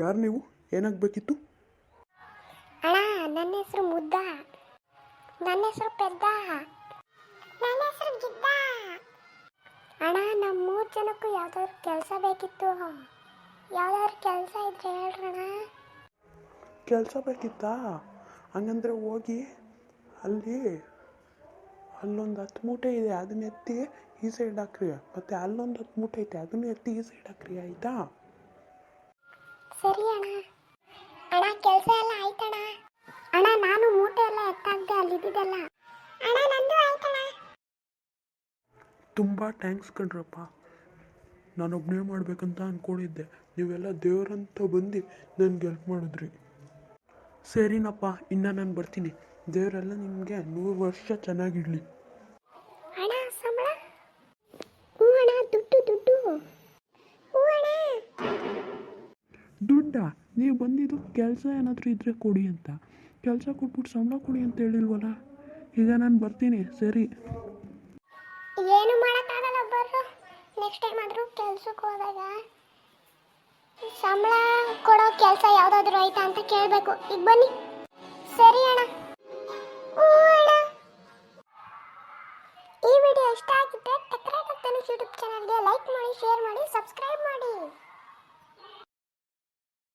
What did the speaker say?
ಯಾರು ನೀವು? ಏನಾಗಬೇಕಿತ್ತು? ಅಣ್ಣ, ನನ್ನ ಹೆಸರು ಮುದ್ದ. ನನ್ನ ಹೆಸರು ಪೆದ್ದ. ನನ್ನ ಹೆಸರು ಗಿದ್ದ. ಅಣ್ಣ, ನಮ್ಮ 3 ಜನಕ್ಕೂ ಯಾವ್ದಾದ್ರು ಕೆಲಸ ಬೇಕಿತ್ತು. ಯಾವ್ದಾದ್ರು ಕೆಲಸ ಇದ್ರೆ ಹೇಳ್ರಣ್ಣ. ಕೆಲಸ ಬೇಕಿತ್ತಾ? ಹಂಗಂದ್ರೆ ಹೋಗಿ ಅಲ್ಲೊಂದು 10 ಮೂಟೆ ಇದೆ, ಅದನ್ನ ಎತ್ತಿ ಈ ಸೈಡ್ ಹಾಕ್ರಿ. ಮತ್ತು ಅಲ್ಲೊಂದು 10 ಮೂಟೆ ಐತೆ, ಅದನ್ನು ಎತ್ತಿ ಈ ಸೈಡ್ ಹಾಕ್ರಿ, ಆಯಿತಾ? ಸರಿ ಅಣ್ಣ. ಅಣ್ಣ, ಕೆಲಸ ಎಲ್ಲ ಆಯ್ತಣ್ಣ. ಅಣ್ಣ, ನಾನು ಮೂಟೆ ಎಲ್ಲ ಎತ್ತಾಗ್ದೆ ಅಲ್ಲಿದ್ದೆಲ್ಲ. ಅಣ್ಣ, ನಂದು ಆಯ್ತಣ್ಣ. ತುಂಬ ಥ್ಯಾಂಕ್ಸ್ ಕಣ್ರಪ್ಪ. ನಾನೊಬ್ಬನೇ ಮಾಡಬೇಕಂತ ಅಂದ್ಕೊಂಡಿದ್ದೆ, ನೀವೆಲ್ಲ ದೇವರಂತ ಬಂದು ನನಗೆ ಹೆಲ್ಪ್ ಮಾಡಿದ್ರಿ. ಸರಿನಪ್ಪ, ಇನ್ನು ನಾನು ಬರ್ತೀನಿ. ದೇವರೆಲ್ಲ ನಿಮಗೆ 100 ವರ್ಷ ಚೆನ್ನಾಗಿಡಲಿ. ಅಣ್ಣ, ಸಂಬಳ? ಹ್ಞೂ ಅಣ್ಣ, ದುಡ್ಡು. ಹ್ಞೂ ಅಣ್ಣ. ದುಡ್ಡಾ? ನೀವು ಬಂದಿದ್ದು ಕೆಲಸ ಏನಾದರೂ ಇದ್ದರೆ ಕೊಡಿ ಅಂತ. ಕೆಲಸ ಕೊಟ್ಬಿಟ್ಟು ಸಂಬಳ ಕೊಡಿ ಅಂತ ಹೇಳಿಲ್ವಲ್ಲ. ಈಗ ನಾನು ಬರ್ತೀನಿ. ಸರಿ. ಏನು ಮಾಡೋಕ್ಕಾಗಲ್ಲ, ಬರ್ರು. ನೆಕ್ಸ್ಟ್ ಟೈಮ್ ಆದರೂ ಕೆಲ್ಸಕ್ಕೆ ಹೋದಾಗ ಸಂಬಳ ಕೊಡೋ ಕೆಲಸ ಯಾವುದಾದ್ರೂ ಆಯ್ತಾ ಅಂತ ಕೇಳಬೇಕು. ಈಗ ಬನ್ನಿ. ಸರಿ ಅಣ್ಣ. ಹ್ಞೂ ಅಣ್ಣ. ಈ ವಿಡಿಯೋ ಇಷ್ಟ ಆಗಿದ್ದರೆ ಟೆಕ್ರಾಕ್ ತನಿಷ್ ಯೂಟ್ಯೂಬ್ ಚಾನಲ್ಗೆ ಲೈಕ್ ಮಾಡಿ, ಶೇರ್ ಮಾಡಿ, ಸಬ್ಸ್ಕ್ರೈಬ್ ಮಾಡಿ.